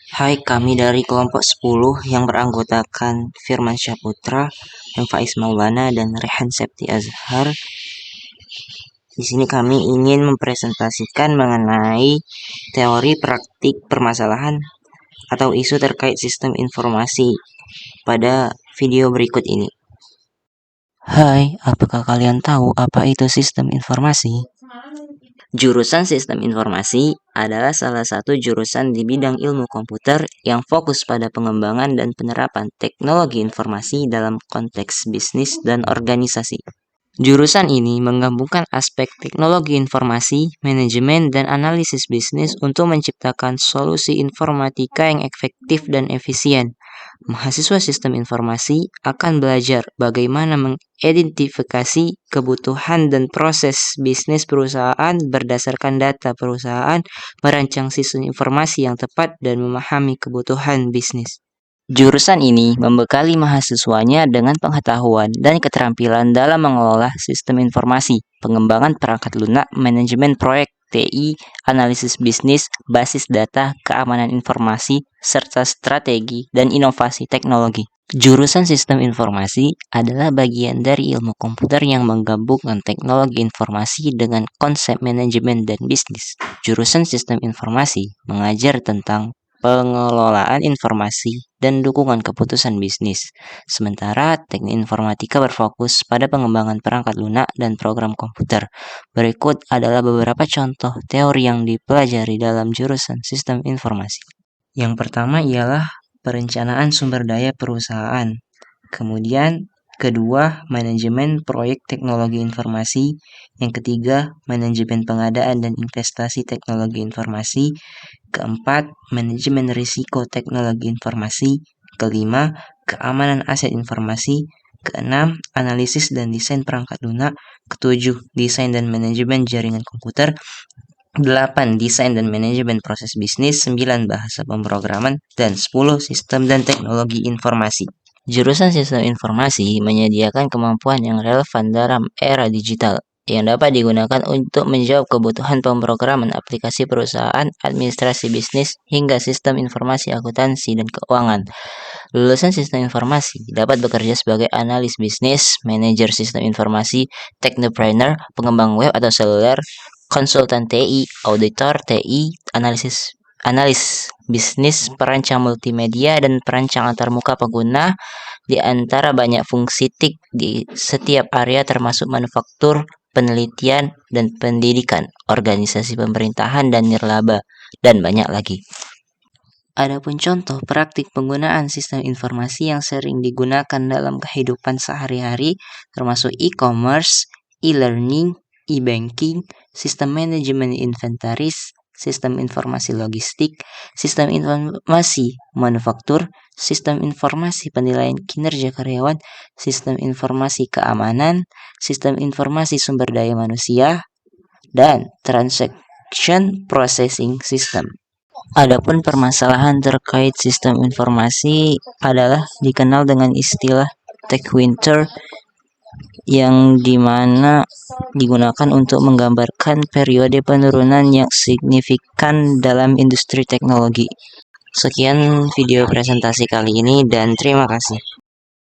Hai, kami dari kelompok 10 yang beranggotakan Firman Syahputra, Faiz Maulana, dan Rehan Septi Azhar. Di sini kami ingin mempresentasikan mengenai teori praktik permasalahan atau isu terkait sistem informasi pada video berikut ini. Hai, apakah kalian tahu apa itu sistem informasi? Jurusan Sistem Informasi adalah salah satu jurusan di bidang ilmu komputer yang fokus pada pengembangan dan penerapan teknologi informasi dalam konteks bisnis dan organisasi. Jurusan ini menggabungkan aspek teknologi informasi, manajemen, dan analisis bisnis untuk menciptakan solusi informatika yang efektif dan efisien. Mahasiswa sistem informasi akan belajar bagaimana mengidentifikasi kebutuhan dan proses bisnis perusahaan berdasarkan data perusahaan, merancang sistem informasi yang tepat, dan memahami kebutuhan bisnis. Jurusan ini membekali mahasiswanya dengan pengetahuan dan keterampilan dalam mengelola sistem informasi, pengembangan perangkat lunak, manajemen proyek, TI, analisis bisnis, basis data, keamanan informasi, serta strategi dan inovasi teknologi. Jurusan Sistem Informasi adalah bagian dari ilmu komputer yang menggabungkan teknologi informasi dengan konsep manajemen dan bisnis. Jurusan Sistem Informasi mengajar tentang pengelolaan informasi dan dukungan keputusan bisnis. Sementara teknik informatika berfokus pada pengembangan perangkat lunak dan program komputer. Berikut adalah beberapa contoh teori yang dipelajari dalam jurusan Sistem Informasi. Yang pertama ialah perencanaan sumber daya perusahaan. Kemudian kedua, manajemen proyek teknologi informasi. Yang ketiga, manajemen pengadaan dan investasi teknologi informasi. Keempat, manajemen risiko teknologi informasi. Kelima, keamanan aset informasi. Keenam, analisis dan desain perangkat lunak. Ketujuh, desain dan manajemen jaringan komputer. 8. Desain dan manajemen proses bisnis. 9. Bahasa pemrograman. Dan 10. Sistem dan teknologi informasi. Jurusan Sistem Informasi menyediakan kemampuan yang relevan dalam era digital yang dapat digunakan untuk menjawab kebutuhan pemrograman aplikasi perusahaan, administrasi bisnis, hingga sistem informasi akuntansi dan keuangan. Lulusan Sistem Informasi dapat bekerja sebagai analis bisnis, manajer sistem informasi, technopreneur, pengembang web atau seluler, konsultan TI, auditor TI, analis bisnis, perancang multimedia, dan perancang antarmuka pengguna di antara banyak fungsi TIK di setiap area termasuk manufaktur, penelitian, dan pendidikan, organisasi pemerintahan, dan nirlaba, dan banyak lagi. Adapun contoh praktik penggunaan sistem informasi yang sering digunakan dalam kehidupan sehari-hari termasuk e-commerce, e-learning, e-banking, sistem manajemen inventaris, sistem informasi logistik, sistem informasi manufaktur, sistem informasi penilaian kinerja karyawan, sistem informasi keamanan, sistem informasi sumber daya manusia, dan transaction processing system. Adapun permasalahan terkait sistem informasi adalah dikenal dengan istilah tech winter yang dimana digunakan untuk menggambarkan periode penurunan yang signifikan dalam industri teknologi. Sekian video presentasi kali ini dan terima kasih.